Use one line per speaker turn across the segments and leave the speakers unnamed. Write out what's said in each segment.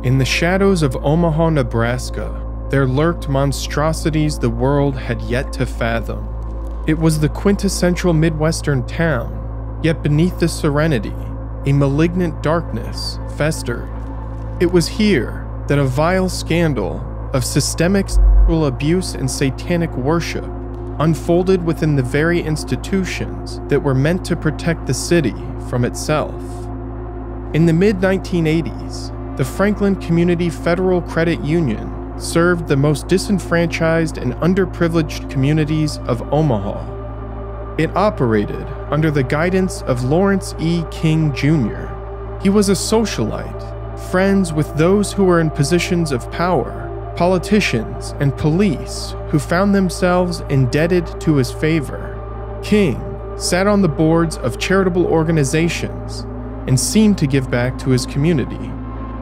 In the shadows of Omaha, Nebraska, there lurked monstrosities the world had yet to fathom. It was the quintessential Midwestern town, yet beneath the serenity, a malignant darkness festered. It was here that a vile scandal of systemic sexual abuse and satanic worship unfolded within the very institutions that were meant to protect the city from itself. In the mid-1980s, the Franklin Community Federal Credit Union served the most disenfranchised and underprivileged communities of Omaha. It operated under the guidance of Lawrence E. King Jr. He was a socialite, friends with those who were in positions of power, politicians and police who found themselves indebted to his favor. King sat on the boards of charitable organizations and seemed to give back to his community.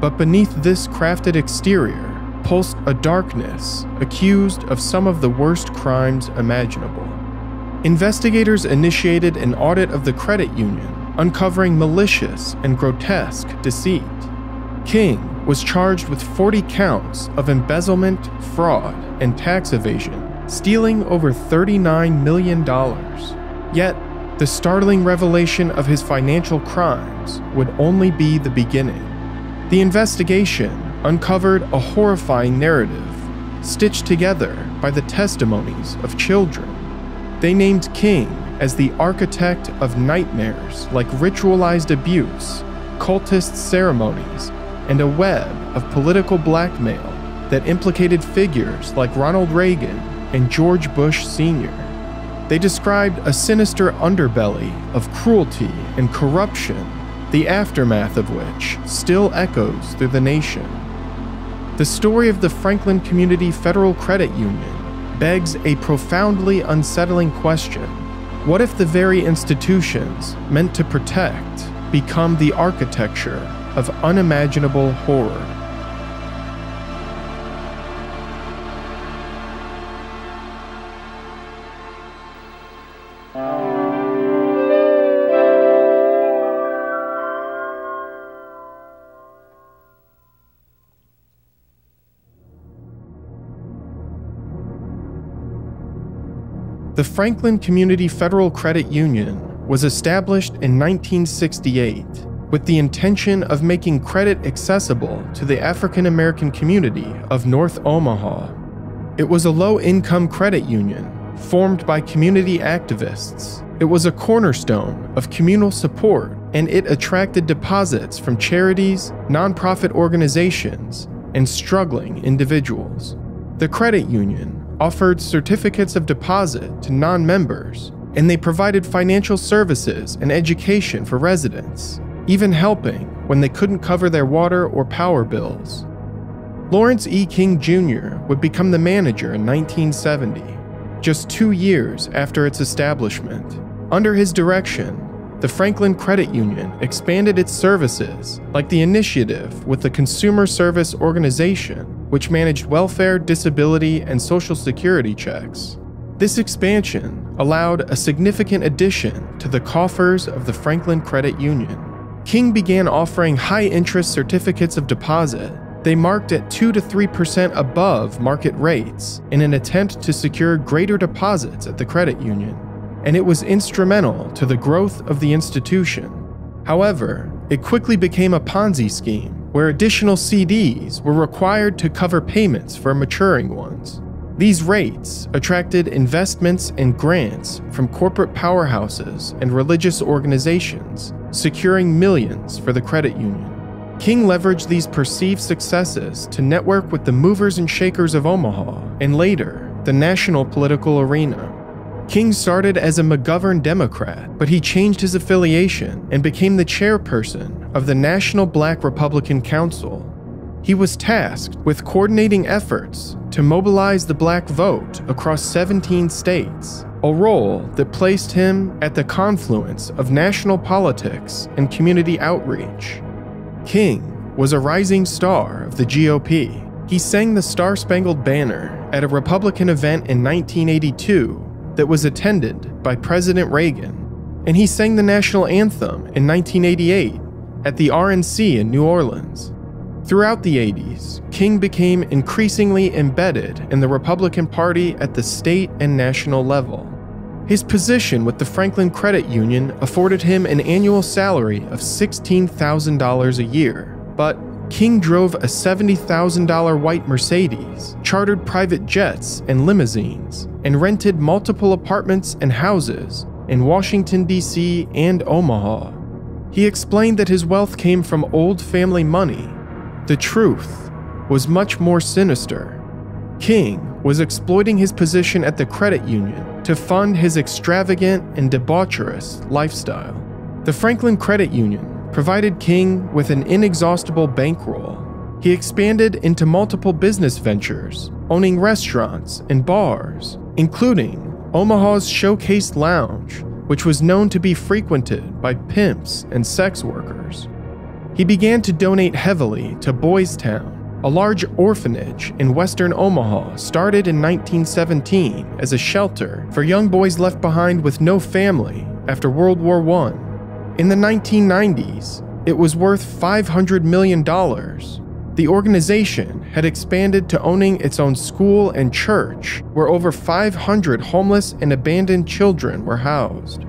But beneath this crafted exterior pulsed a darkness accused of some of the worst crimes imaginable. Investigators initiated an audit of the credit union, uncovering malicious and grotesque deceit. King was charged with 40 counts of embezzlement, fraud, and tax evasion, stealing over $39 million. Yet, the startling revelation of his financial crimes would only be the beginning. The investigation uncovered a horrifying narrative, stitched together by the testimonies of children. They named King as the architect of nightmares like ritualized abuse, cultist ceremonies, and a web of political blackmail that implicated figures like Ronald Reagan and George Bush Sr. They described a sinister underbelly of cruelty and corruption, the aftermath of which still echoes through the nation. The story of the Franklin Community Federal Credit Union begs a profoundly unsettling question. What if the very institutions meant to protect become the architecture of unimaginable horror? The Franklin Community Federal Credit Union was established in 1968 with the intention of making credit accessible to the African American community of North Omaha. It was a low-income credit union formed by community activists. It was a cornerstone of communal support, and it attracted deposits from charities, nonprofit organizations, and struggling individuals. The credit union offered certificates of deposit to non-members, and they provided financial services and education for residents, even helping when they couldn't cover their water or power bills. Lawrence E. King Jr. would become the manager in 1970, just 2 years after its establishment. Under his direction, the Franklin Credit Union expanded its services, like the initiative with the Consumer Service Organization, which managed welfare, disability, and Social Security checks. This expansion allowed a significant addition to the coffers of the Franklin Credit Union. King began offering high-interest certificates of deposit. They marked at 2 to 3% above market rates in an attempt to secure greater deposits at the credit union, and it was instrumental to the growth of the institution. However, it quickly became a Ponzi scheme where additional CDs were required to cover payments for maturing ones. These rates attracted investments and grants from corporate powerhouses and religious organizations, securing millions for the credit union. King leveraged these perceived successes to network with the movers and shakers of Omaha, and later, the national political arena. King started as a McGovern Democrat, but he changed his affiliation and became the chairperson of the National Black Republican Council. He was tasked with coordinating efforts to mobilize the black vote across 17 states, a role that placed him at the confluence of national politics and community outreach. King was a rising star of the GOP. He sang the Star-Spangled Banner at a Republican event in 1982 that was attended by President Reagan, and he sang the national anthem in 1988 at the RNC in New Orleans. Throughout the 80s, King became increasingly embedded in the Republican Party at the state and national level. His position with the Franklin Credit Union afforded him an annual salary of $16,000 a year, but King drove a $70,000 white Mercedes, chartered private jets and limousines, and rented multiple apartments and houses in Washington, D.C. and Omaha. He explained that his wealth came from old family money. The truth was much more sinister. King was exploiting his position at the credit union to fund his extravagant and debaucherous lifestyle. The Franklin Credit Union provided King with an inexhaustible bankroll. He expanded into multiple business ventures, owning restaurants and bars, including Omaha's Showcase Lounge, which was known to be frequented by pimps and sex workers. He began to donate heavily to Boys Town, a large orphanage in western Omaha started in 1917 as a shelter for young boys left behind with no family after World War I. In the 1990s, it was worth $500 million. The organization had expanded to owning its own school and church, where over 500 homeless and abandoned children were housed.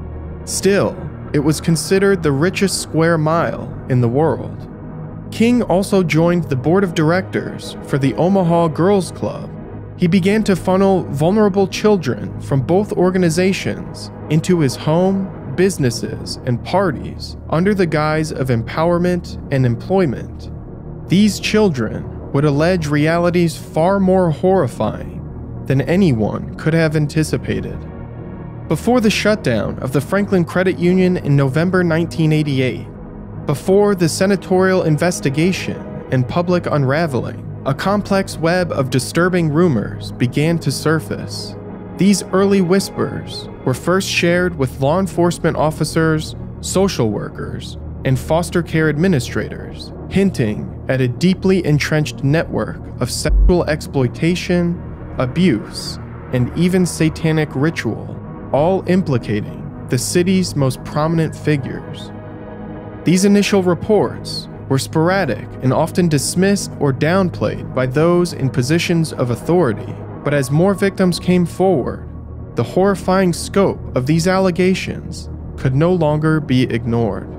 Still, it was considered the richest square mile in the world. King also joined the board of directors for the Omaha Girls Club. He began to funnel vulnerable children from both organizations into his home, businesses, and parties under the guise of empowerment and employment. These children would allege realities far more horrifying than anyone could have anticipated. Before the shutdown of the Franklin Credit Union in November 1988, before the senatorial investigation and public unraveling, a complex web of disturbing rumors began to surface. These early whispers were first shared with law enforcement officers, social workers, and foster care administrators, hinting at a deeply entrenched network of sexual exploitation, abuse, and even satanic ritual, all implicating the city's most prominent figures. These initial reports were sporadic and often dismissed or downplayed by those in positions of authority, but as more victims came forward, the horrifying scope of these allegations could no longer be ignored.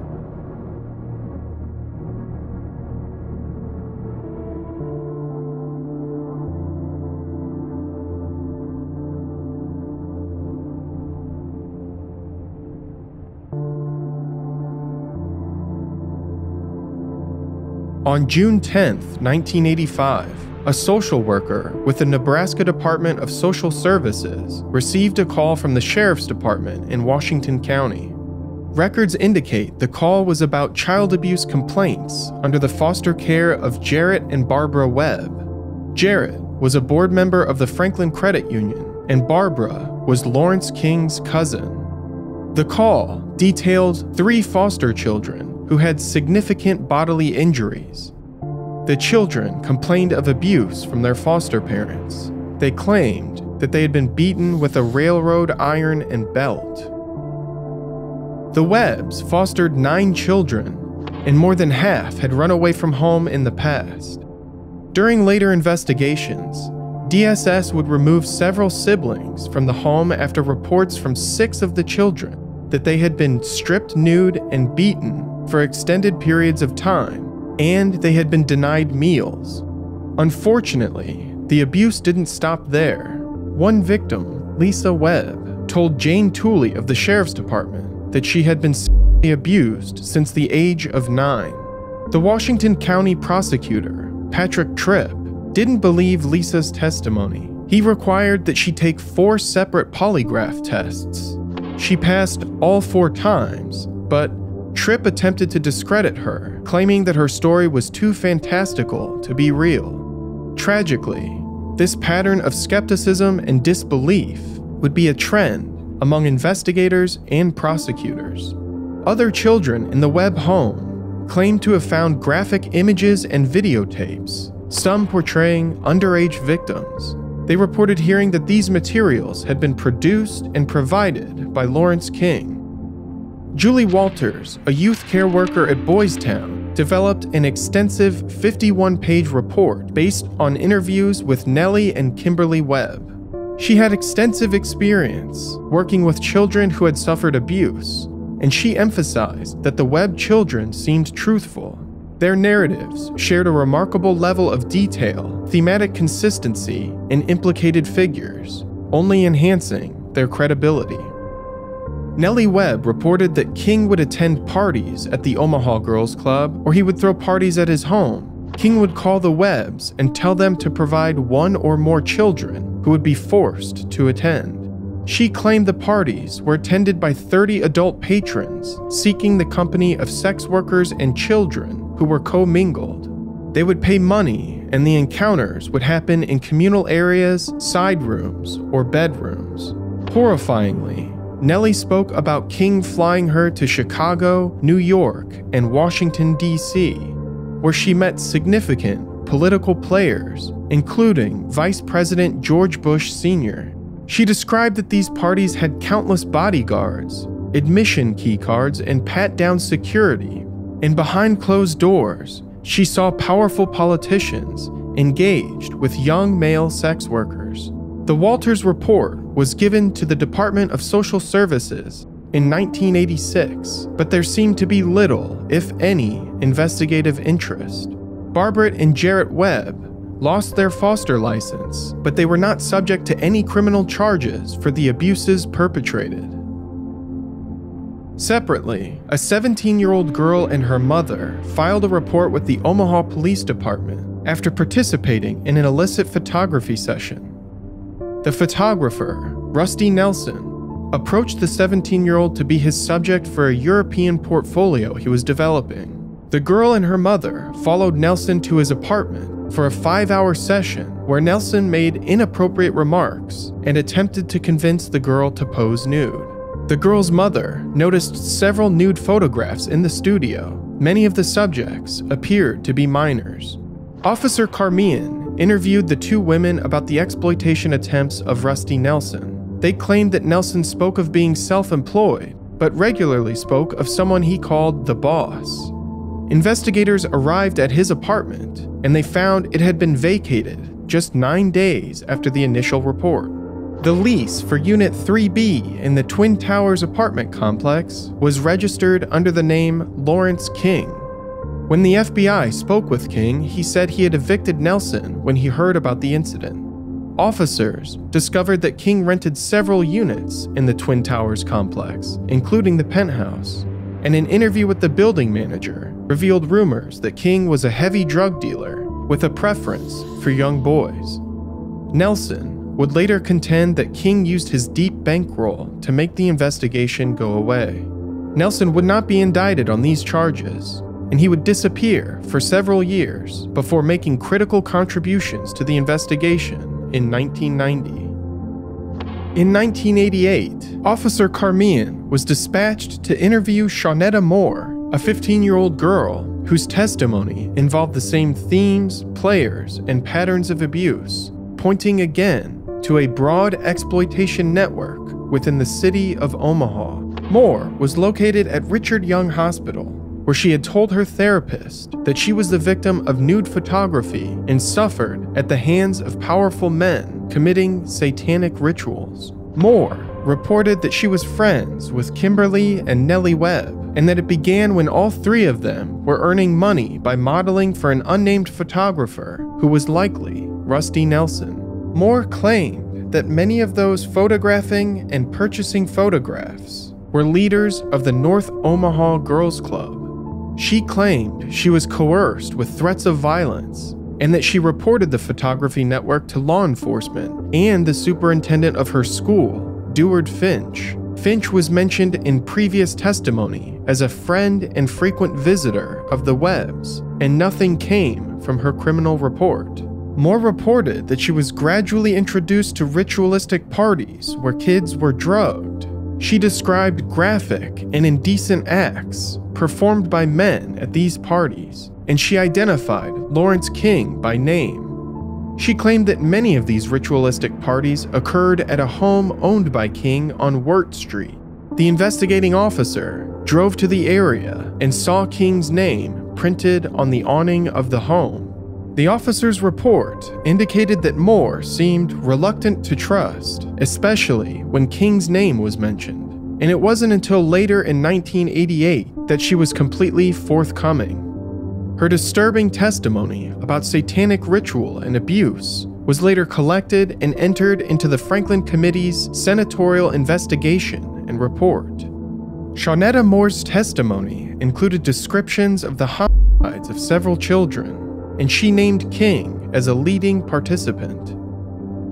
On June 10, 1985, a social worker with the Nebraska Department of Social Services received a call from the Sheriff's Department in Washington County. Records indicate the call was about child abuse complaints under the foster care of Jarrett and Barbara Webb. Jarrett was a board member of the Franklin Credit Union, and Barbara was Lawrence King's cousin. The call detailed 3 foster children who had significant bodily injuries. The children complained of abuse from their foster parents. They claimed that they had been beaten with a railroad iron and belt. The Webbs fostered 9 children, and more than half had run away from home in the past. During later investigations, DSS would remove several siblings from the home after reports from 6 of the children that they had been stripped nude and beaten for extended periods of time, and they had been denied meals. Unfortunately, the abuse didn't stop there. One victim, Lisa Webb, told Jane Tooley of the Sheriff's Department that she had been sexually abused since the age of 9. The Washington County prosecutor, Patrick Tripp, didn't believe Lisa's testimony. He required that she take 4 separate polygraph tests. She passed all 4 times, but Tripp attempted to discredit her, claiming that her story was too fantastical to be real. Tragically, this pattern of skepticism and disbelief would be a trend among investigators and prosecutors. Other children in the Webb home claimed to have found graphic images and videotapes, some portraying underage victims. They reported hearing that these materials had been produced and provided by Lawrence King. Julie Walters, a youth care worker at Boys Town, developed an extensive 51-page report based on interviews with Nellie and Kimberly Webb. She had extensive experience working with children who had suffered abuse, and she emphasized that the Webb children seemed truthful. Their narratives shared a remarkable level of detail, thematic consistency, and implicated figures, only enhancing their credibility. Nellie Webb reported that King would attend parties at the Omaha Girls Club, or he would throw parties at his home. King would call the Webbs and tell them to provide one or more children who would be forced to attend. She claimed the parties were attended by 30 adult patrons seeking the company of sex workers and children who were commingled. They would pay money, and the encounters would happen in communal areas, side rooms, or bedrooms. Horrifyingly, Nellie spoke about King flying her to Chicago, New York, and Washington, D.C., where she met significant political players, including Vice President George Bush Sr. She described that these parties had countless bodyguards, admission key cards, and pat-down security, and behind closed doors, she saw powerful politicians engaged with young male sex workers. The Walters Report was given to the Department of Social Services in 1986, but there seemed to be little, if any, investigative interest. Barbara and Jarrett Webb lost their foster license, but they were not subject to any criminal charges for the abuses perpetrated. Separately, a 17-year-old girl and her mother filed a report with the Omaha Police Department after participating in an illicit photography session. The photographer, Rusty Nelson, approached the 17-year-old to be his subject for a European portfolio he was developing. The girl and her mother followed Nelson to his apartment for a 5-hour session where Nelson made inappropriate remarks and attempted to convince the girl to pose nude. The girl's mother noticed several nude photographs in the studio. Many of the subjects appeared to be minors. Officer Carmian interviewed the two women about the exploitation attempts of Rusty Nelson. They claimed that Nelson spoke of being self-employed, but regularly spoke of someone he called the boss. Investigators arrived at his apartment, and they found it had been vacated just 9 days after the initial report. The lease for Unit 3B in the Twin Towers apartment complex was registered under the name Lawrence King. When the FBI spoke with King, he said he had evicted Nelson when he heard about the incident. Officers discovered that King rented several units in the Twin Towers complex, including the penthouse, and an interview with the building manager revealed rumors that King was a heavy drug dealer with a preference for young boys. Nelson would later contend that King used his deep bankroll to make the investigation go away. Nelson would not be indicted on these charges, and he would disappear for several years before making critical contributions to the investigation in 1990. In 1988, Officer Carmian was dispatched to interview Shawnetta Moore, a 15-year-old girl whose testimony involved the same themes, players, and patterns of abuse, pointing again to a broad exploitation network within the city of Omaha. Moore was located at Richard Young Hospital, where she had told her therapist that she was the victim of nude photography and suffered at the hands of powerful men committing satanic rituals. Moore reported that she was friends with Kimberly and Nellie Webb, and that it began when all three of them were earning money by modeling for an unnamed photographer who was likely Rusty Nelson. Moore claimed that many of those photographing and purchasing photographs were leaders of the North Omaha Girls Club. She claimed she was coerced with threats of violence, and that she reported the photography network to law enforcement and the superintendent of her school, Deward Finch. Finch was mentioned in previous testimony as a friend and frequent visitor of the Webbs, and nothing came from her criminal report. Moore reported that she was gradually introduced to ritualistic parties where kids were drugged. She described graphic and indecent acts performed by men at these parties, and she identified Lawrence King by name. She claimed that many of these ritualistic parties occurred at a home owned by King on Wirt Street. The investigating officer drove to the area and saw King's name printed on the awning of the home. The officer's report indicated that Moore seemed reluctant to trust, especially when King's name was mentioned, and it wasn't until later in 1988 that she was completely forthcoming. Her disturbing testimony about satanic ritual and abuse was later collected and entered into the Franklin Committee's senatorial investigation and report. Shawnetta Moore's testimony included descriptions of the homicides of several children, and she named King as a leading participant.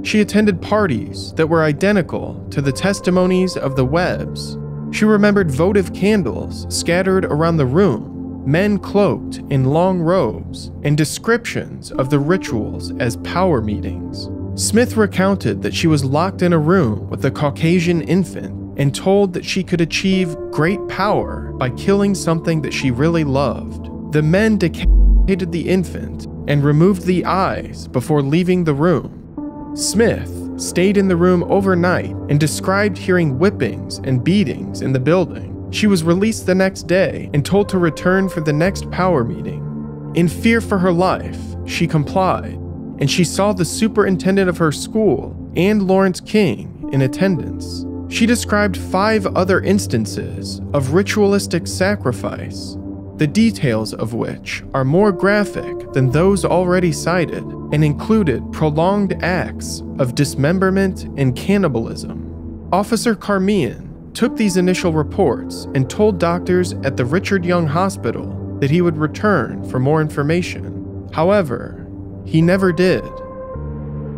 She attended parties that were identical to the testimonies of the Webbs. She remembered votive candles scattered around the room, men cloaked in long robes, and descriptions of the rituals as power meetings. Smith recounted that she was locked in a room with a Caucasian infant and told that she could achieve great power by killing something that she really loved. The men decapitated the infant and removed the eyes before leaving the room. Smith stayed in the room overnight and described hearing whippings and beatings in the building. She was released the next day and told to return for the next power meeting. In fear for her life, she complied, and she saw the superintendent of her school and Lawrence King in attendance. She described 5 other instances of ritualistic sacrifice, the details of which are more graphic than those already cited and included prolonged acts of dismemberment and cannibalism. Officer Carmian took these initial reports and told doctors at the Richard Young Hospital that he would return for more information. However, he never did.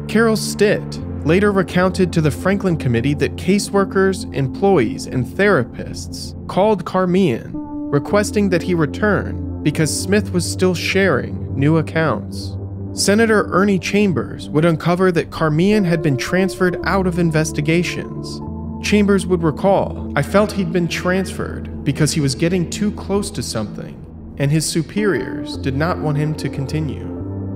Carol Stitt later recounted to the Franklin Committee that caseworkers, employees, and therapists called Carmian requesting that he return because Smith was still sharing new accounts. Senator Ernie Chambers would uncover that Carmian had been transferred out of investigations. Chambers would recall, "I felt he'd been transferred because he was getting too close to something, and his superiors did not want him to continue."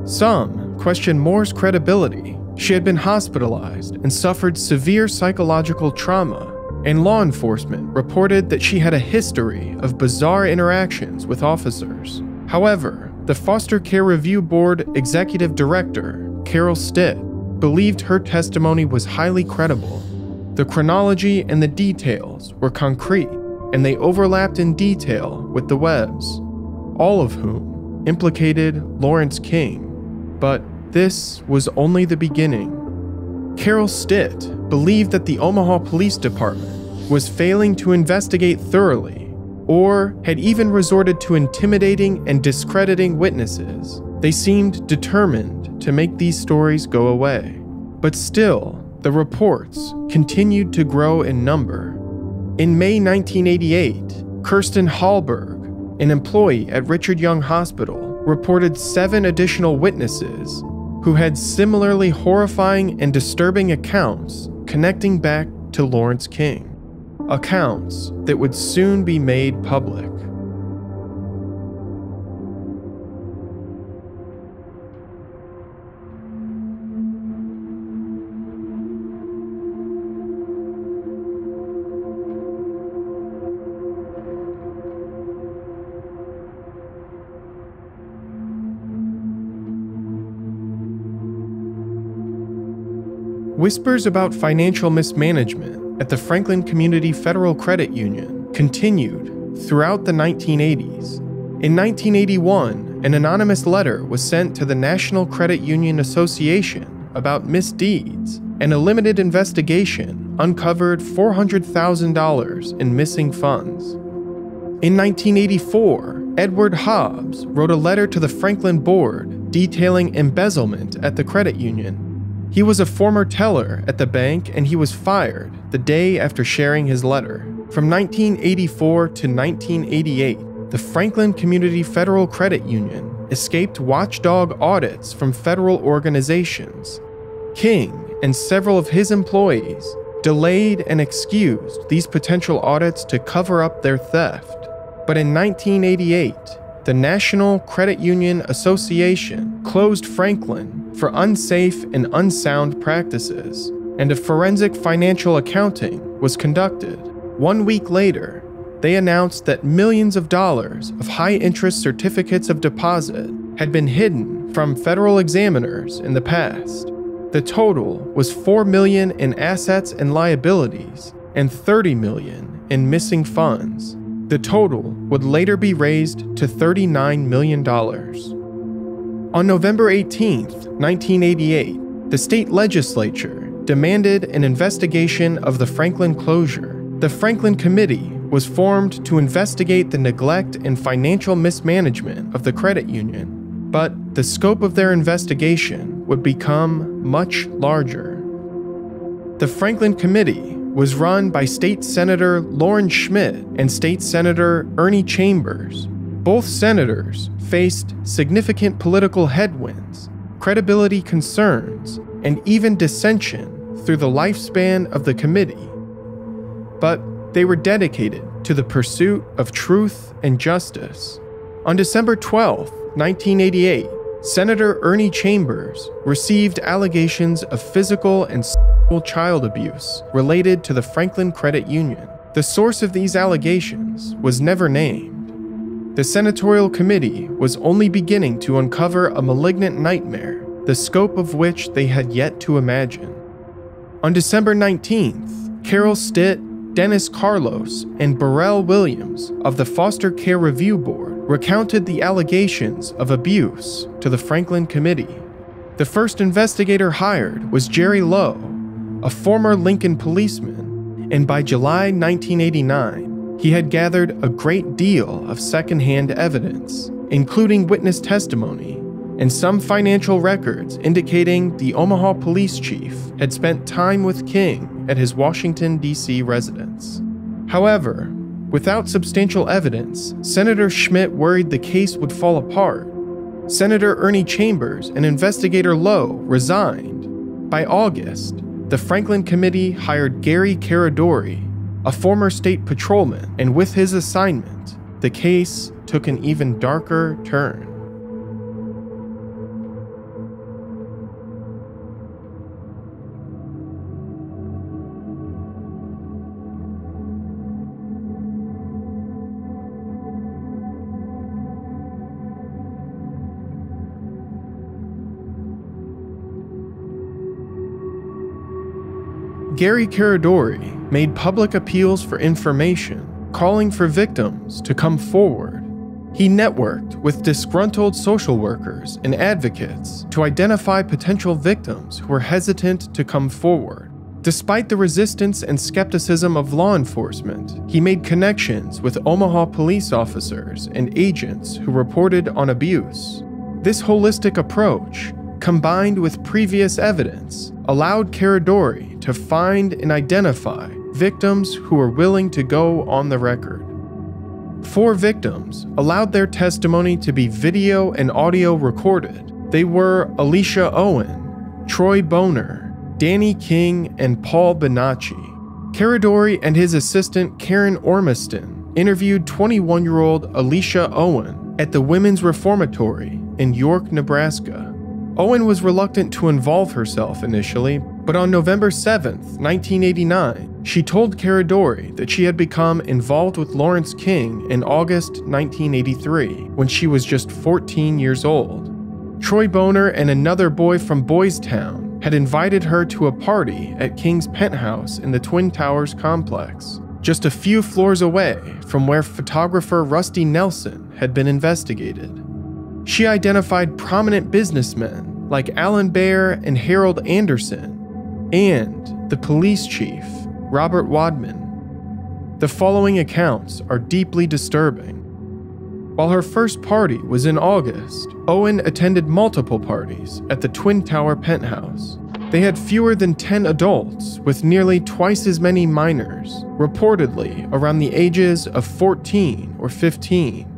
Some questioned Moore's credibility. She had been hospitalized and suffered severe psychological trauma, and law enforcement reported that she had a history of bizarre interactions with officers. However, the Foster Care Review Board Executive Director, Carol Stitt, believed her testimony was highly credible. The chronology and the details were concrete, and they overlapped in detail with the Webbs, all of whom implicated Lawrence King. But this was only the beginning. Carol Stitt believed that the Omaha Police Department was failing to investigate thoroughly, or had even resorted to intimidating and discrediting witnesses. They seemed determined to make these stories go away. But still, the reports continued to grow in number. In May 1988, Kirsten Hallberg, an employee at Richard Young Hospital, reported 7 additional witnesses who had similarly horrifying and disturbing accounts connecting back to Lawrence King. Accounts that would soon be made public. Whispers about financial mismanagement at the Franklin Community Federal Credit Union continued throughout the 1980s. In 1981, an anonymous letter was sent to the National Credit Union Association about misdeeds, and a limited investigation uncovered $400,000 in missing funds. In 1984, Edward Hobbs wrote a letter to the Franklin Board detailing embezzlement at the credit union. He was a former teller at the bank, and he was fired the day after sharing his letter. From 1984 to 1988, the Franklin Community Federal Credit Union escaped watchdog audits from federal organizations. King and several of his employees delayed and excused these potential audits to cover up their theft. But in 1988, the National Credit Union Association closed Franklin for unsafe and unsound practices, and a forensic financial accounting was conducted. 1 week later, they announced that millions of dollars of high-interest certificates of deposit had been hidden from federal examiners in the past. The total was $4 million in assets and liabilities and $30 million in missing funds. The total would later be raised to $39 million. On November 18, 1988, the state legislature demanded an investigation of the Franklin closure. The Franklin Committee was formed to investigate the neglect and financial mismanagement of the credit union, but the scope of their investigation would become much larger. The Franklin Committee was run by State Senator Loren Schmidt and State Senator Ernie Chambers. Both senators faced significant political headwinds, credibility concerns, and even dissension through the lifespan of the committee. But they were dedicated to the pursuit of truth and justice. On December 12, 1988, Senator Ernie Chambers received allegations of physical and sexual child abuse related to the Franklin Credit Union. The source of these allegations was never named. The senatorial committee was only beginning to uncover a malignant nightmare, the scope of which they had yet to imagine. On December 19th, Carol Stitt, Dennis Carlos, and Burrell Williams of the Foster Care Review Board recounted the allegations of abuse to the Franklin Committee. The first investigator hired was Jerry Lowe, a former Lincoln policeman, and by July 1989, he had gathered a great deal of secondhand evidence, including witness testimony and some financial records indicating the Omaha police chief had spent time with King at his Washington, D.C. residence. However, without substantial evidence, Senator Schmidt worried the case would fall apart. Senator Ernie Chambers and investigator Lowe resigned. By August, the Franklin Committee hired Gary Caradori, a former state patrolman, and with his assignment, the case took an even darker turn. Gary Caradori made public appeals for information, calling for victims to come forward. He networked with disgruntled social workers and advocates to identify potential victims who were hesitant to come forward. Despite the resistance and skepticism of law enforcement, he made connections with Omaha police officers and agents who reported on abuse. This holistic approach, combined with previous evidence, allowed Caradori to find and identify victims who were willing to go on the record. 4 victims allowed their testimony to be video and audio recorded. They were Alicia Owen, Troy Boner, Danny King, and Paul Bonacci. Caradori and his assistant Karen Ormiston interviewed 21-year-old Alicia Owen at the Women's Reformatory in York, Nebraska. Owen was reluctant to involve herself initially, but on November 7, 1989, she told Caradori that she had become involved with Lawrence King in August 1983, when she was just 14 years old. Troy Boner and another boy from Boys Town had invited her to a party at King's penthouse in the Twin Towers complex, just a few floors away from where photographer Rusty Nelson had been investigated. She identified prominent businessmen like Alan Baer and Harold Anderson, and the police chief, Robert Wadman. The following accounts are deeply disturbing. While her first party was in August, Owen attended multiple parties at the Twin Tower penthouse. They had fewer than 10 adults, with nearly twice as many minors, reportedly around the ages of 14 or 15.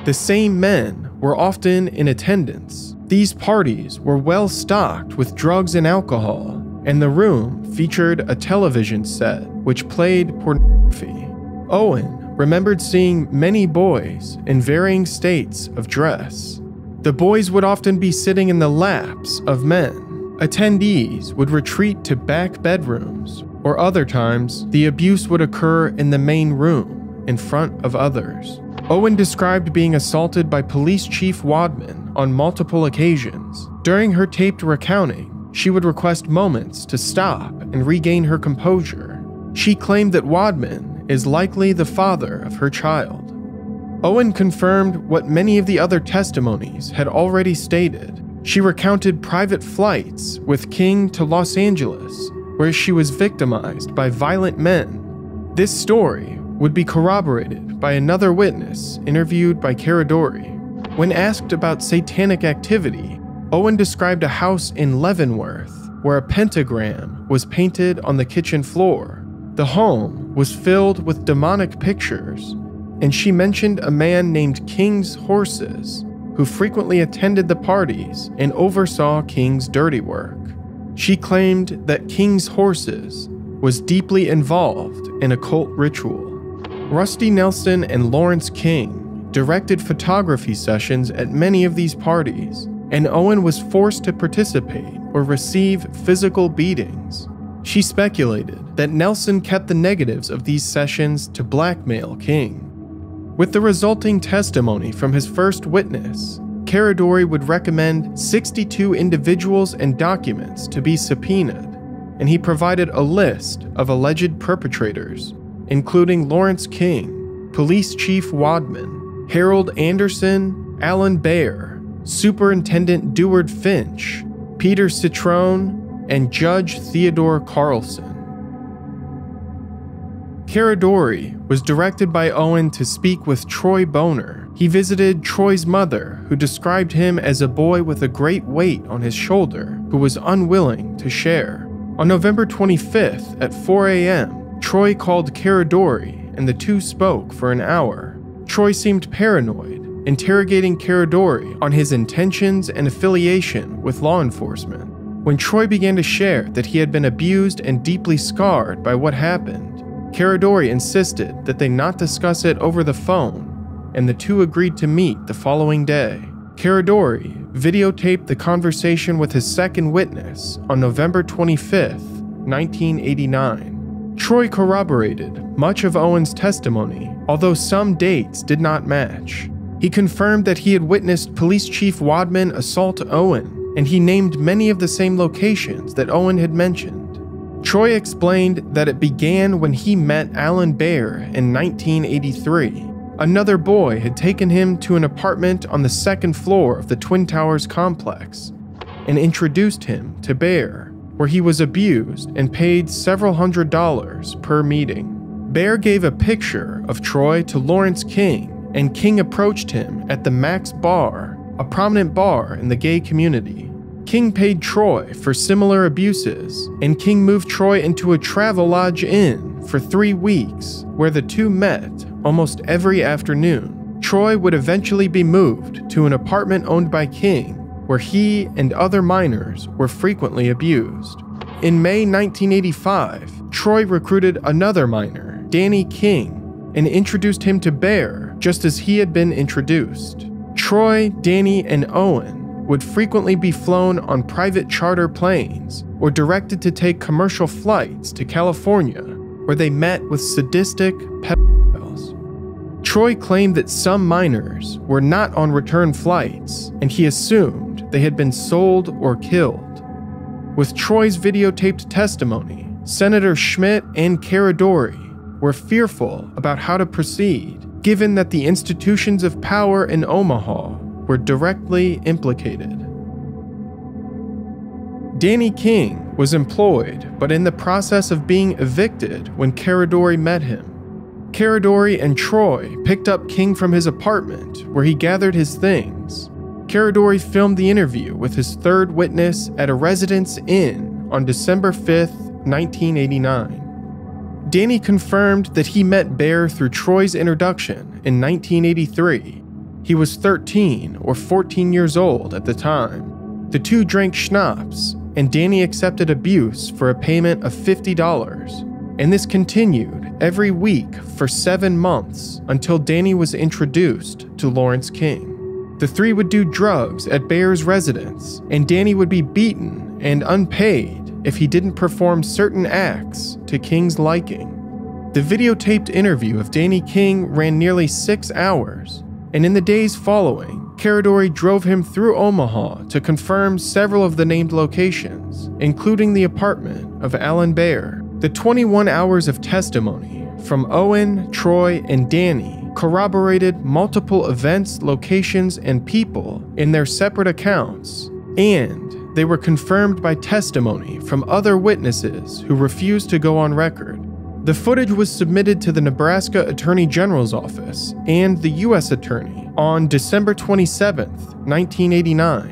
The same men were often in attendance. These parties were well stocked with drugs and alcohol, and the room featured a television set which played pornography. Owen remembered seeing many boys in varying states of dress. The boys would often be sitting in the laps of men. Attendees would retreat to back bedrooms, or other times the abuse would occur in the main room, in front of others. Owen described being assaulted by Police Chief Wadman on multiple occasions. During her taped recounting, she would request moments to stop and regain her composure. She claimed that Wadman is likely the father of her child. Owen confirmed what many of the other testimonies had already stated. She recounted private flights with King to Los Angeles, where she was victimized by violent men. This story would be corroborated by another witness interviewed by Caradori. When asked about satanic activity, Owen described a house in Leavenworth where a pentagram was painted on the kitchen floor. The home was filled with demonic pictures, and she mentioned a man named King's Horses who frequently attended the parties and oversaw King's dirty work. She claimed that King's Horses was deeply involved in occult ritual. Rusty Nelson and Lawrence King directed photography sessions at many of these parties, and Owen was forced to participate or receive physical beatings. She speculated that Nelson kept the negatives of these sessions to blackmail King. With the resulting testimony from his first witness, Caradori would recommend 62 individuals and documents to be subpoenaed, and he provided a list of alleged perpetrators, including Lawrence King, Police Chief Wadman, Harold Anderson, Alan Baer, Superintendent Deward Finch, Peter Citrone, and Judge Theodore Carlson. Caradori was directed by Owen to speak with Troy Boner. He visited Troy's mother, who described him as a boy with a great weight on his shoulder who was unwilling to share. On November 25th at 4 a.m., Troy called Caradori and the two spoke for an hour. Troy seemed paranoid, interrogating Caradori on his intentions and affiliation with law enforcement. When Troy began to share that he had been abused and deeply scarred by what happened, Caradori insisted that they not discuss it over the phone, and the two agreed to meet the following day. Caradori videotaped the conversation with his second witness on November 25th, 1989. Troy corroborated much of Owen's testimony, although some dates did not match. He confirmed that he had witnessed Police Chief Wadman assault Owen, and he named many of the same locations that Owen had mentioned. Troy explained that it began when he met Alan Baer in 1983. Another boy had taken him to an apartment on the second floor of the Twin Towers complex and introduced him to Baer, where he was abused and paid several $100s per meeting. Baer gave a picture of Troy to Lawrence King, and King approached him at the Max Bar, a prominent bar in the gay community. King paid Troy for similar abuses, and King moved Troy into a Travelodge Inn for 3 weeks, where the two met almost every afternoon. Troy would eventually be moved to an apartment owned by King, where he and other minors were frequently abused. In May 1985, Troy recruited another minor, Danny King, and introduced him to Baer just as he had been introduced. Troy, Danny, and Owen would frequently be flown on private charter planes or directed to take commercial flights to California, where they met with sadistic pedophiles. Troy claimed that some minors were not on return flights, and he assumed they had been sold or killed. With Troy's videotaped testimony, Senator Schmidt and Caradori were fearful about how to proceed, given that the institutions of power in Omaha were directly implicated. Danny King was employed, but in the process of being evicted when Caradori met him. Caradori and Troy picked up King from his apartment, where he gathered his things. Caradori filmed the interview with his third witness at a Residence Inn on December 5th, 1989. Danny confirmed that he met Baer through Troy's introduction in 1983. He was 13 or 14 years old at the time. The two drank schnapps, and Danny accepted abuse for a payment of $50, and this continued every week for 7 months until Danny was introduced to Lawrence King. The three would do drugs at Baer's residence, and Danny would be beaten and unpaid if he didn't perform certain acts to King's liking. The videotaped interview of Danny King ran nearly 6 hours, and in the days following, Caradori drove him through Omaha to confirm several of the named locations, including the apartment of Alan Baer. The 21 hours of testimony from Owen, Troy, and Danny corroborated multiple events, locations, and people in their separate accounts, and they were confirmed by testimony from other witnesses who refused to go on record. The footage was submitted to the Nebraska Attorney General's office and the U.S. Attorney on December 27, 1989.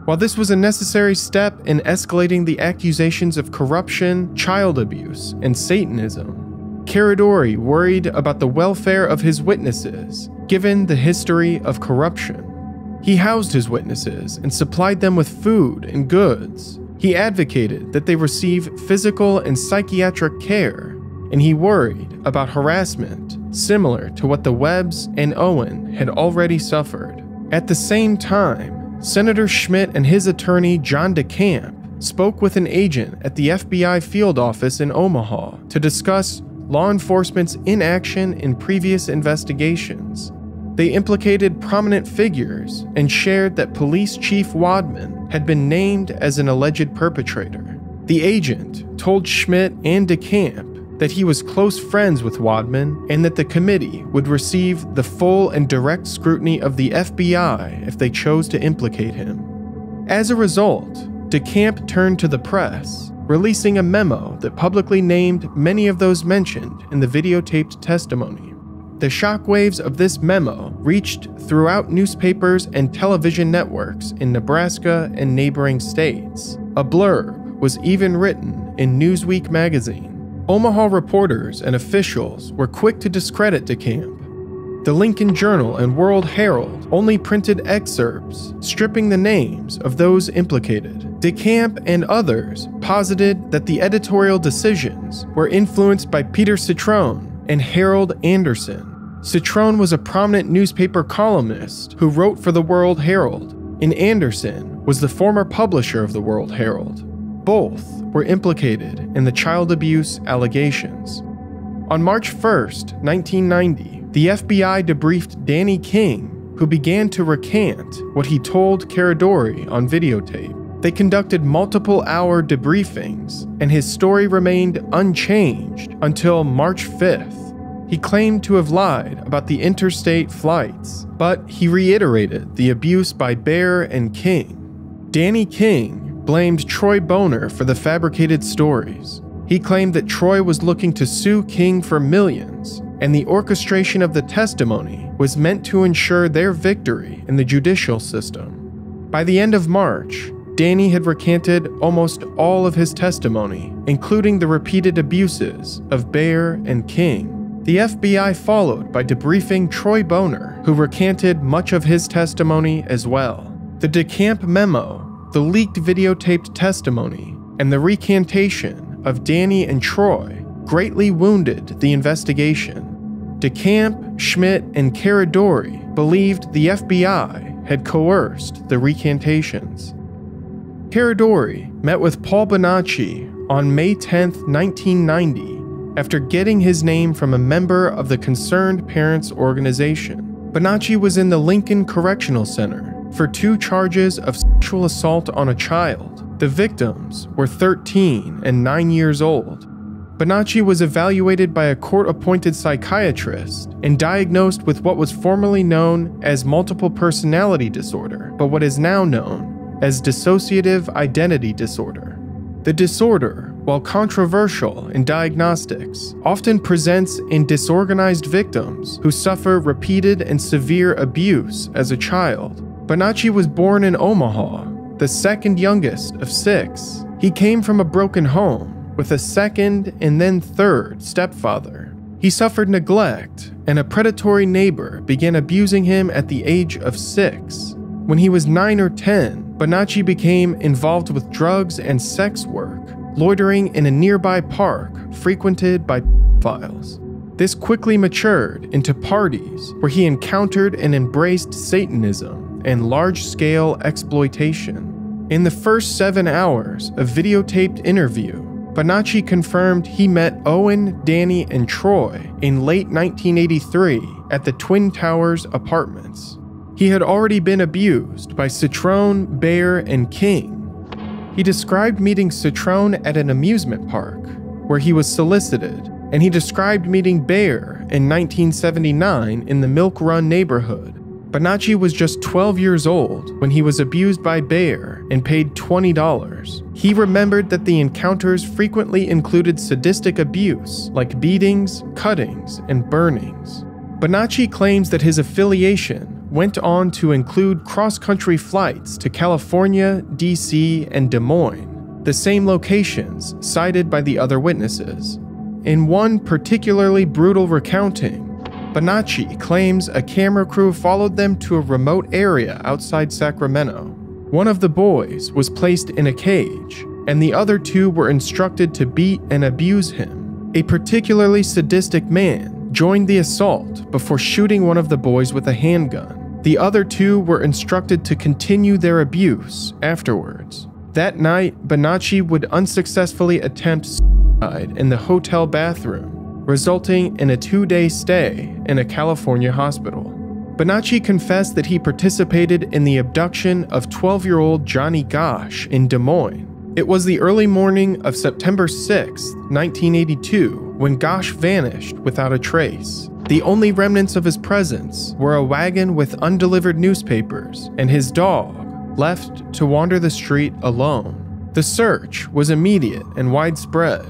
While this was a necessary step in escalating the accusations of corruption, child abuse, and Satanism, Caradori worried about the welfare of his witnesses, given the history of corruption. He housed his witnesses and supplied them with food and goods. He advocated that they receive physical and psychiatric care, and he worried about harassment similar to what the Webbs and Owen had already suffered. At the same time, Senator Schmitt and his attorney John DeCamp spoke with an agent at the FBI field office in Omaha to discuss law enforcement's inaction in previous investigations. They implicated prominent figures and shared that Police Chief Wadman had been named as an alleged perpetrator. The agent told Schmitt and DeCamp that he was close friends with Wadman and that the committee would receive the full and direct scrutiny of the FBI if they chose to implicate him. As a result, DeCamp turned to the press, releasing a memo that publicly named many of those mentioned in the videotaped testimony. The shockwaves of this memo reached throughout newspapers and television networks in Nebraska and neighboring states. A blurb was even written in Newsweek magazine. Omaha reporters and officials were quick to discredit DeCamp. The Lincoln Journal and World Herald only printed excerpts, stripping the names of those implicated. DeCamp and others posited that the editorial decisions were influenced by Peter Citrone and Harold Anderson. Citrone was a prominent newspaper columnist who wrote for the World Herald, and Anderson was the former publisher of the World Herald. Both were implicated in the child abuse allegations. On March 1st, 1990, the FBI debriefed Danny King, who began to recant what he told Caradori on videotape. They conducted multiple-hour debriefings, and his story remained unchanged until March 5th. He claimed to have lied about the interstate flights, but he reiterated the abuse by Baer and King. Danny King blamed Troy Boner for the fabricated stories. He claimed that Troy was looking to sue King for millions, and the orchestration of the testimony was meant to ensure their victory in the judicial system. By the end of March, Danny had recanted almost all of his testimony, including the repeated abuses of Baer and King. The FBI followed by debriefing Troy Boner, who recanted much of his testimony as well. The DeCamp memo, the leaked videotaped testimony, and the recantation of Danny and Troy greatly wounded the investigation. DeCamp, Schmitt, and Caradori believed the FBI had coerced the recantations. Caradori met with Paul Bonacci on May 10, 1990, after getting his name from a member of the Concerned Parents Organization. Bonacci was in the Lincoln Correctional Center for 2 charges of sexual assault on a child. The victims were 13 and 9 years old. Bonacci was evaluated by a court-appointed psychiatrist and diagnosed with what was formerly known as multiple personality disorder, but what is now known as dissociative identity disorder. The disorder, while controversial in diagnostics, often presents in disorganized victims who suffer repeated and severe abuse as a child. Bonacci was born in Omaha, the second youngest of 6. He came from a broken home with a second and then third stepfather. He suffered neglect, and a predatory neighbor began abusing him at the age of 6. When he was 9 or 10, Bonacci became involved with drugs and sex work, loitering in a nearby park frequented by pedophiles. This quickly matured into parties where he encountered and embraced Satanism and large-scale exploitation. In the first 7 hours of videotaped interview, Bonacci confirmed he met Owen, Danny, and Troy in late 1983 at the Twin Towers apartments. He had already been abused by Citrone, Bear, and King. He described meeting Citrone at an amusement park, where he was solicited, and he described meeting Bear in 1979 in the Milk Run neighborhood. Bonacci was just 12 years old when he was abused by Bear and paid $20. He remembered that the encounters frequently included sadistic abuse like beatings, cuttings, and burnings. Bonacci claims that his affiliation went on to include cross-country flights to California, D.C., and Des Moines, the same locations cited by the other witnesses. In one particularly brutal recounting, Bonacci claims a camera crew followed them to a remote area outside Sacramento. One of the boys was placed in a cage, and the other two were instructed to beat and abuse him. A particularly sadistic man joined the assault before shooting one of the boys with a handgun. The other two were instructed to continue their abuse afterwards. That night, Bonacci would unsuccessfully attempt suicide in the hotel bathroom, resulting in a 2-day stay in a California hospital. Bonacci confessed that he participated in the abduction of 12-year-old Johnny Gosch in Des Moines. It was the early morning of September 6, 1982, when Gosch vanished without a trace. The only remnants of his presence were a wagon with undelivered newspapers and his dog, left to wander the street alone. The search was immediate and widespread.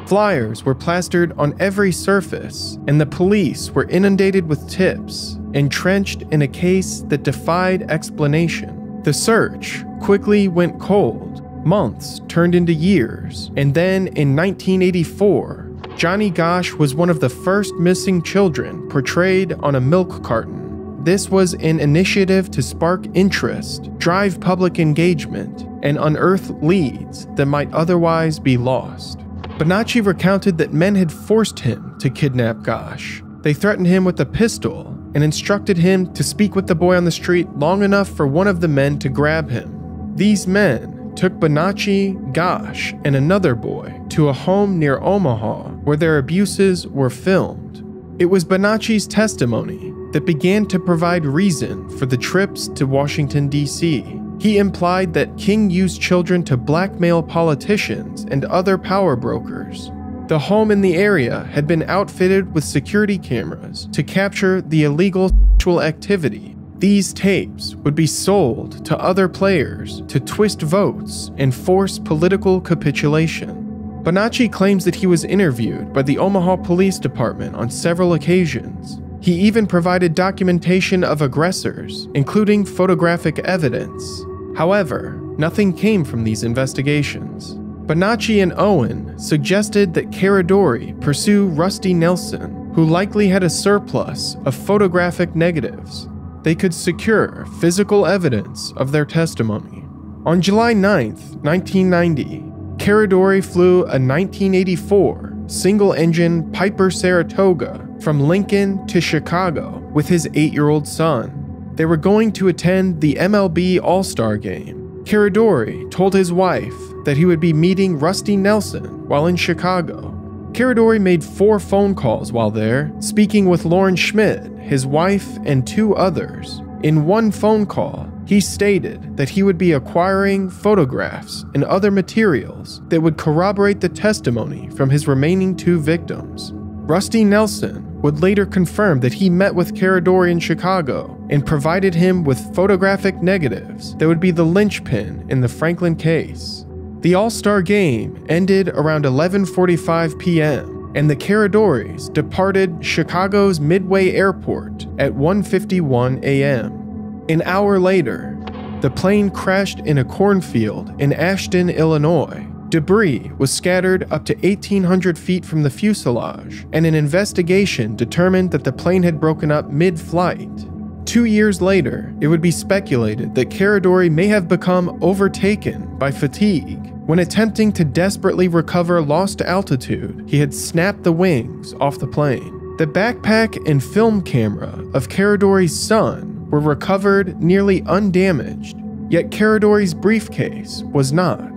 Flyers were plastered on every surface, and the police were inundated with tips, entrenched in a case that defied explanation. The search quickly went cold. Months turned into years, and then in 1984, Johnny Gosch was one of the first missing children portrayed on a milk carton. This was an initiative to spark interest, drive public engagement, and unearth leads that might otherwise be lost. Bonacci recounted that men had forced him to kidnap Gosch. They threatened him with a pistol and instructed him to speak with the boy on the street long enough for one of the men to grab him. These men took Bonacci, Gosch, and another boy to a home near Omaha where their abuses were filmed. It was Bonacci's testimony that began to provide reason for the trips to Washington, D.C. He implied that King used children to blackmail politicians and other power brokers. The home in the area had been outfitted with security cameras to capture the illegal sexual activity. These tapes would be sold to other players to twist votes and force political capitulation. Bonacci claims that he was interviewed by the Omaha Police Department on several occasions. He even provided documentation of aggressors, including photographic evidence. However, nothing came from these investigations. Bonacci and Owen suggested that Caradori pursue Rusty Nelson, who likely had a surplus of photographic negatives. They could secure physical evidence of their testimony. On July 9, 1990, Caradori flew a 1984 single-engine Piper Saratoga from Lincoln to Chicago with his 8-year-old son. They were going to attend the MLB All-Star Game. Caradori told his wife that he would be meeting Rusty Nelson while in Chicago. Caradori made 4 phone calls while there, speaking with Lauren Schmidt, his wife, and 2 others. In one phone call, he stated that he would be acquiring photographs and other materials that would corroborate the testimony from his remaining 2 victims. Rusty Nelson would later confirm that he met with Caradori in Chicago and provided him with photographic negatives that would be the linchpin in the Franklin case. The All-Star Game ended around 11:45 p.m., and the Caradoris departed Chicago's Midway Airport at 1:51 a.m. An hour later, the plane crashed in a cornfield in Ashton, Illinois. Debris was scattered up to 1,800 feet from the fuselage, and an investigation determined that the plane had broken up mid-flight. 2 years later, it would be speculated that Caradori may have become overtaken by fatigue. When attempting to desperately recover lost altitude, he had snapped the wings off the plane. The backpack and film camera of Caradori's son were recovered nearly undamaged, yet Caradori's briefcase was not.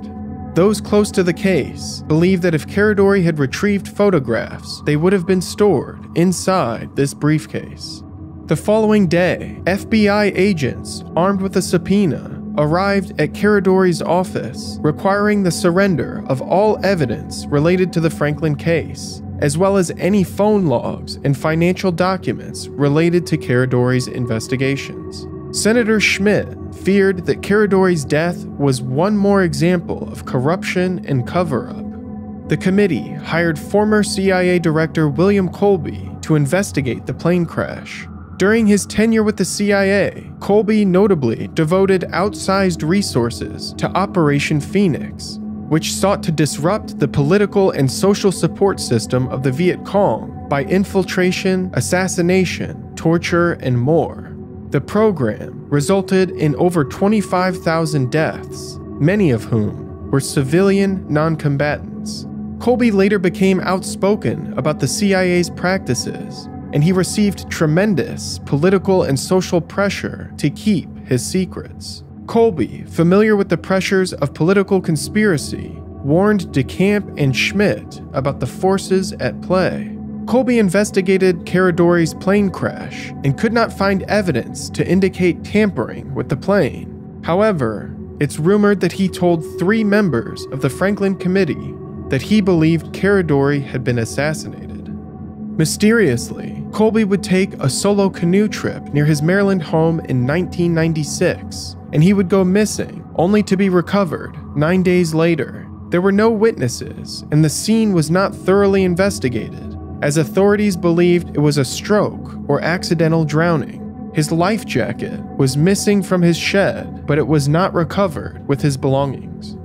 Those close to the case believe that if Caradori had retrieved photographs, they would have been stored inside this briefcase. The following day, FBI agents, armed with a subpoena, arrived at Caradori's office, requiring the surrender of all evidence related to the Franklin case, as well as any phone logs and financial documents related to Caradori's investigations. Senator Schmidt feared that Caradori's death was one more example of corruption and cover-up. The committee hired former CIA Director William Colby to investigate the plane crash. During his tenure with the CIA, Colby notably devoted outsized resources to Operation Phoenix, which sought to disrupt the political and social support system of the Viet Cong by infiltration, assassination, torture, and more. The program resulted in over 25,000 deaths, many of whom were civilian non-combatants. Colby later became outspoken about the CIA's practices, and he received tremendous political and social pressure to keep his secrets. Colby, familiar with the pressures of political conspiracy, warned DeCamp and Schmidt about the forces at play. Colby investigated Caradori's plane crash and could not find evidence to indicate tampering with the plane. However, it's rumored that he told 3 members of the Franklin Committee that he believed Caradori had been assassinated. Mysteriously, Colby would take a solo canoe trip near his Maryland home in 1996, and he would go missing, only to be recovered 9 days later. There were no witnesses, and the scene was not thoroughly investigated, as authorities believed it was a stroke or accidental drowning. His life jacket was missing from his shed, but it was not recovered with his belongings.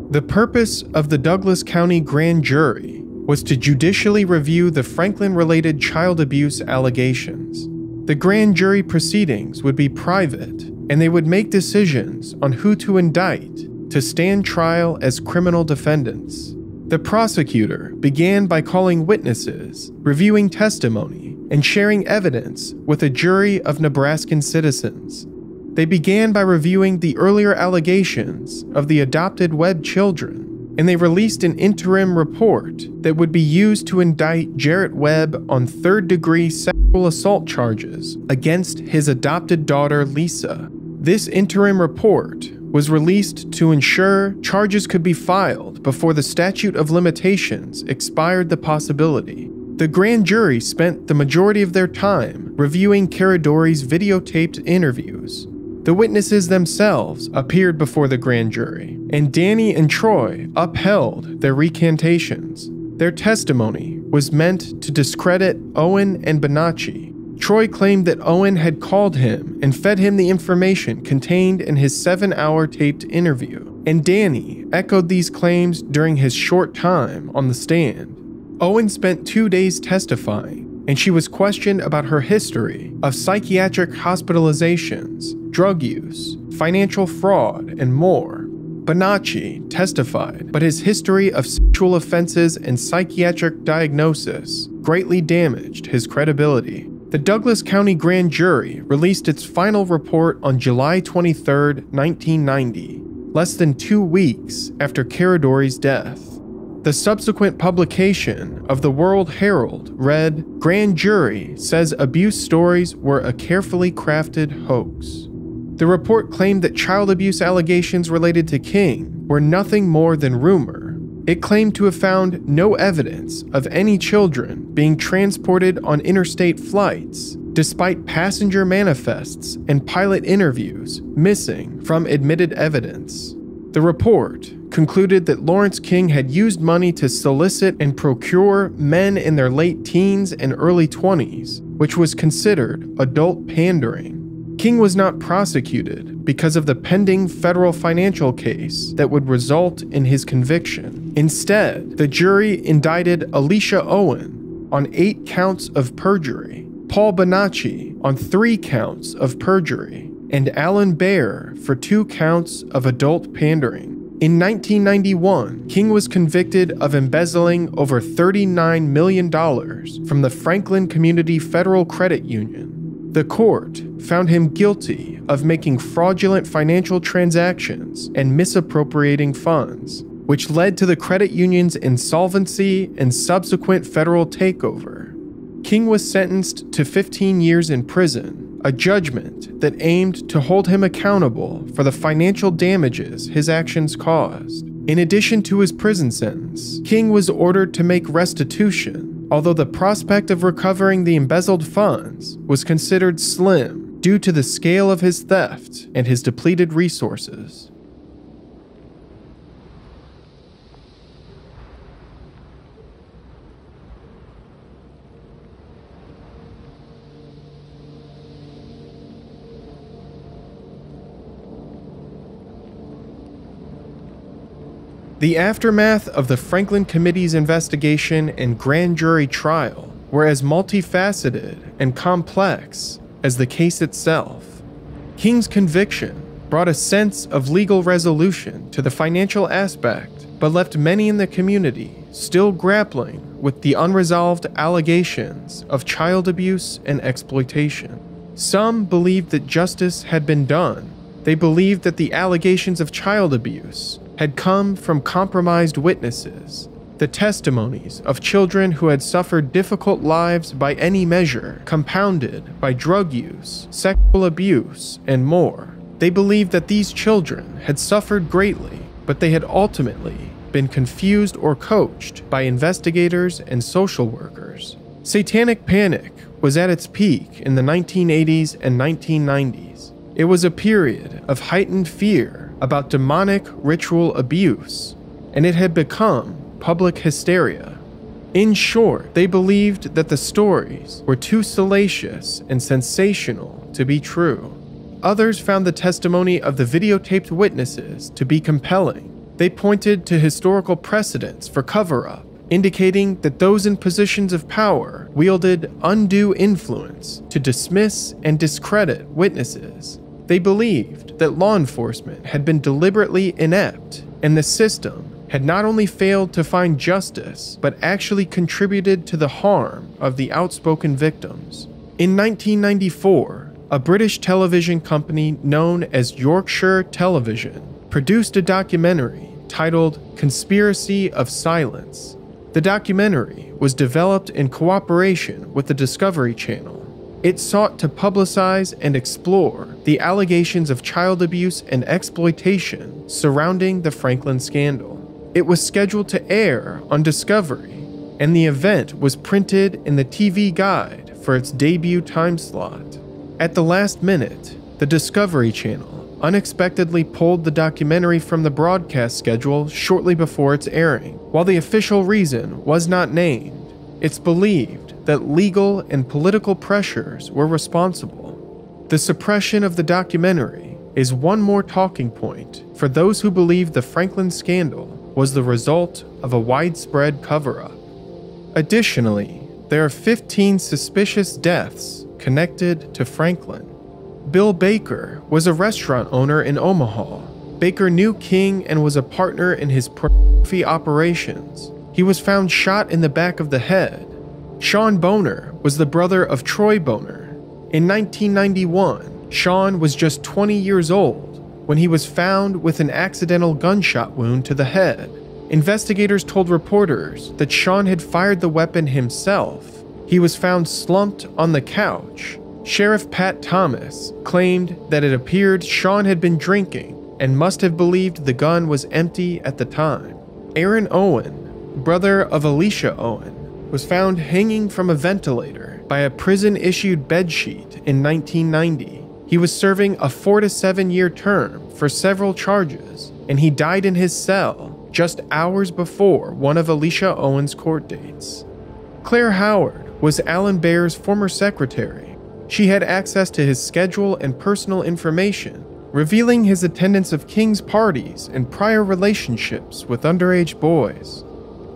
The purpose of the Douglas County Grand Jury was to judicially review the Franklin-related child abuse allegations. The grand jury proceedings would be private, and they would make decisions on who to indict to stand trial as criminal defendants. The prosecutor began by calling witnesses, reviewing testimony, and sharing evidence with a jury of Nebraskan citizens. They began by reviewing the earlier allegations of the adopted Webb children, and they released an interim report that would be used to indict Jarrett Webb on third-degree sexual assault charges against his adopted daughter, Lisa. This interim report was released to ensure charges could be filed before the statute of limitations expired the possibility. The grand jury spent the majority of their time reviewing Caradori's videotaped interviews. The witnesses themselves appeared before the grand jury, and Danny and Troy upheld their recantations. Their testimony was meant to discredit Owen and Bonacci. Troy claimed that Owen had called him and fed him the information contained in his 7-hour taped interview, and Danny echoed these claims during his short time on the stand. Owen spent 2 days testifying, and she was questioned about her history of psychiatric hospitalizations, drug use, financial fraud, and more. Bonacci testified, but his history of sexual offenses and psychiatric diagnosis greatly damaged his credibility. The Douglas County Grand Jury released its final report on July 23, 1990, less than 2 weeks after Caradori's death. The subsequent publication of the World Herald read, "Grand Jury says abuse stories were a carefully crafted hoax." The report claimed that child abuse allegations related to King were nothing more than rumor. It claimed to have found no evidence of any children being transported on interstate flights, despite passenger manifests and pilot interviews missing from admitted evidence. The report concluded that Lawrence King had used money to solicit and procure men in their late teens and early 20s, which was considered adult pandering. King was not prosecuted because of the pending federal financial case that would result in his conviction. Instead, the jury indicted Alicia Owen on 8 counts of perjury, Paul Bonacci on 3 counts of perjury, and Alan Baer for 2 counts of adult pandering. In 1991, King was convicted of embezzling over $39 million from the Franklin Community Federal Credit Union. The court found him guilty of making fraudulent financial transactions and misappropriating funds, which led to the credit union's insolvency and subsequent federal takeover. King was sentenced to 15 years in prison, a judgment that aimed to hold him accountable for the financial damages his actions caused. In addition to his prison sentence, King was ordered to make restitution, although the prospect of recovering the embezzled funds was considered slim due to the scale of his theft and his depleted resources. The aftermath of the Franklin Committee's investigation and grand jury trial were as multifaceted and complex as the case itself. King's conviction brought a sense of legal resolution to the financial aspect, but left many in the community still grappling with the unresolved allegations of child abuse and exploitation. Some believed that justice had been done. They believed that the allegations of child abuse had come from compromised witnesses, the testimonies of children who had suffered difficult lives by any measure, compounded by drug use, sexual abuse, and more. They believed that these children had suffered greatly, but they had ultimately been confused or coached by investigators and social workers. Satanic panic was at its peak in the 1980s and 1990s. It was a period of heightened fear about demonic ritual abuse, and it had become public hysteria. In short, they believed that the stories were too salacious and sensational to be true. Others found the testimony of the videotaped witnesses to be compelling. They pointed to historical precedents for cover-up, indicating that those in positions of power wielded undue influence to dismiss and discredit witnesses. They believed that law enforcement had been deliberately inept, and the system had not only failed to find justice, but actually contributed to the harm of the outspoken victims. In 1994, a British television company known as Yorkshire Television produced a documentary titled Conspiracy of Silence. The documentary was developed in cooperation with the Discovery Channel. It sought to publicize and explore the allegations of child abuse and exploitation surrounding the Franklin scandal. It was scheduled to air on Discovery, and the event was printed in the TV Guide for its debut time slot. At the last minute, the Discovery Channel unexpectedly pulled the documentary from the broadcast schedule shortly before its airing. While the official reason was not named, it's believed that legal and political pressures were responsible. The suppression of the documentary is one more talking point for those who believe the Franklin scandal was the result of a widespread cover-up. Additionally, there are 15 suspicious deaths connected to Franklin. Bill Baker was a restaurant owner in Omaha. Baker knew King and was a partner in his pornography operations. He was found shot in the back of the head. Sean Boner was the brother of Troy Boner. In 1991, Sean was just 20 years old when he was found with an accidental gunshot wound to the head. Investigators told reporters that Sean had fired the weapon himself. He was found slumped on the couch. Sheriff Pat Thomas claimed that it appeared Sean had been drinking and must have believed the gun was empty at the time. Aaron Owen, brother of Alicia Owen, was found hanging from a ventilator by a prison-issued bedsheet in 1990. He was serving a 4 to 7 year term for several charges, and he died in his cell just hours before one of Alicia Owen's court dates. Claire Howard was Alan Baer's former secretary. She had access to his schedule and personal information, revealing his attendance of King's parties and prior relationships with underage boys.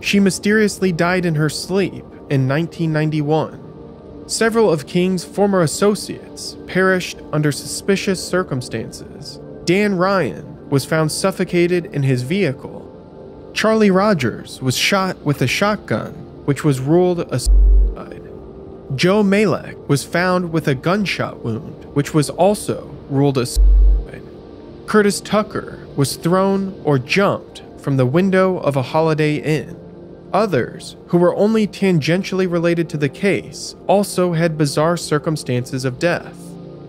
She mysteriously died in her sleep in 1991. Several of King's former associates perished under suspicious circumstances. Dan Ryan was found suffocated in his vehicle. Charlie Rogers was shot with a shotgun, which was ruled a suicide. Joe Malek was found with a gunshot wound, which was also ruled a suicide. Curtis Tucker was thrown or jumped from the window of a Holiday Inn. Others, who were only tangentially related to the case, also had bizarre circumstances of death.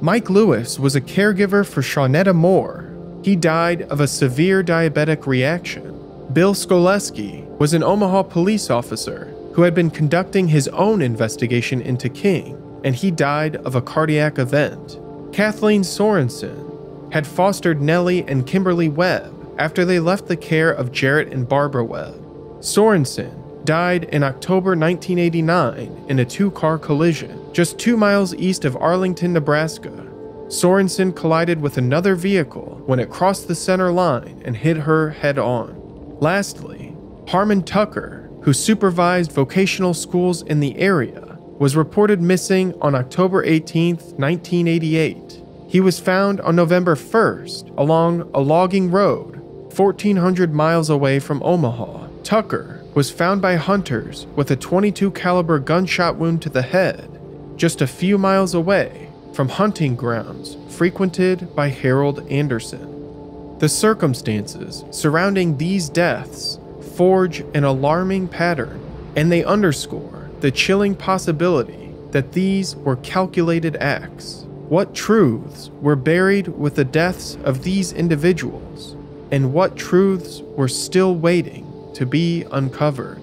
Mike Lewis was a caregiver for Shawnetta Moore. He died of a severe diabetic reaction. Bill Skoleski was an Omaha police officer who had been conducting his own investigation into King, and he died of a cardiac event. Kathleen Sorensen had fostered Nellie and Kimberly Webb after they left the care of Jarrett and Barbara Webb. Sorensen died in October 1989 in a two-car collision just 2 miles east of Arlington, Nebraska. Sorensen collided with another vehicle when it crossed the center line and hit her head-on. Lastly, Harmon Tucker, who supervised vocational schools in the area, was reported missing on October 18, 1988. He was found on November 1st along a logging road 1,400 miles away from Omaha. Tucker was found by hunters with a .22 caliber gunshot wound to the head, just a few miles away from hunting grounds frequented by Harold Anderson. The circumstances surrounding these deaths forge an alarming pattern, and they underscore the chilling possibility that these were calculated acts. What truths were buried with the deaths of these individuals, and what truths were still waiting to be uncovered?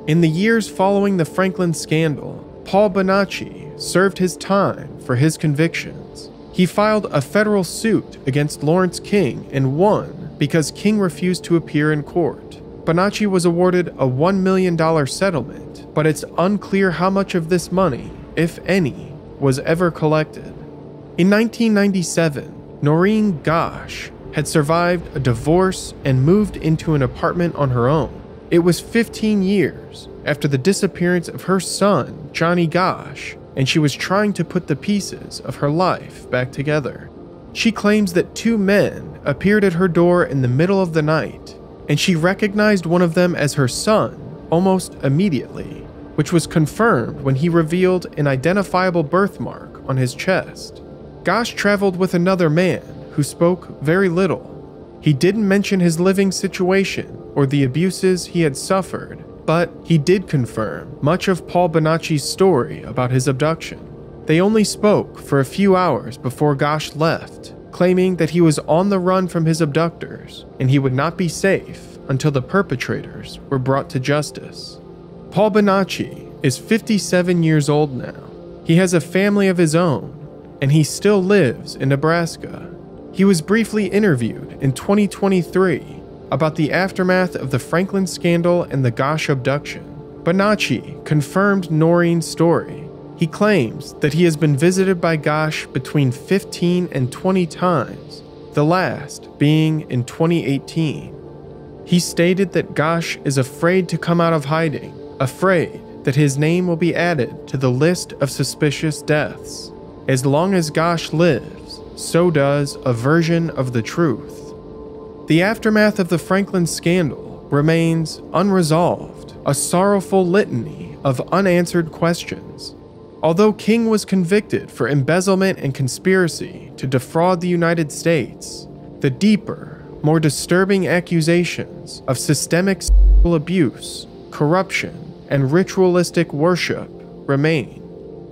In the years following the Franklin scandal, Paul Bonacci served his time for his convictions. He filed a federal suit against Lawrence King and won because King refused to appear in court. Bonacci was awarded a $1 million settlement, but it's unclear how much of this money, if any, was ever collected. In 1997, Noreen Gosch had survived a divorce and moved into an apartment on her own. It was 15 years after the disappearance of her son, Johnny Gosch, and she was trying to put the pieces of her life back together. She claims that 2 men appeared at her door in the middle of the night, and she recognized one of them as her son almost immediately, which was confirmed when he revealed an identifiable birthmark on his chest. Gosch traveled with another man who spoke very little. He didn't mention his living situation or the abuses he had suffered, but he did confirm much of Paul Bonacci's story about his abduction. They only spoke for a few hours before Gosch left, claiming that he was on the run from his abductors and he would not be safe until the perpetrators were brought to justice. Paul Bonacci is 57 years old now. He has a family of his own, and he still lives in Nebraska. He was briefly interviewed in 2023 about the aftermath of the Franklin scandal and the Gosch abduction. Bonacci confirmed Noreen's story. He claims that he has been visited by Gosch between 15 and 20 times, the last being in 2018. He stated that Gosch is afraid to come out of hiding, afraid that his name will be added to the list of suspicious deaths. As long as Gosch lives, so does a version of the truth. The aftermath of the Franklin scandal remains unresolved, a sorrowful litany of unanswered questions. Although King was convicted for embezzlement and conspiracy to defraud the United States, the deeper, more disturbing accusations of systemic sexual abuse, corruption, and ritualistic worship remain.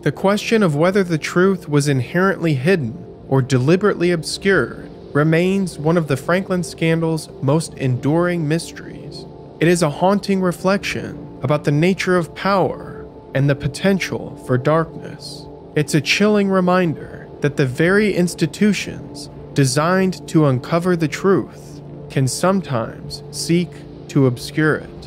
The question of whether the truth was inherently hidden or deliberately obscured remains one of the Franklin scandal's most enduring mysteries. It is a haunting reflection about the nature of power and the potential for darkness. It's a chilling reminder that the very institutions designed to uncover the truth can sometimes seek to obscure it.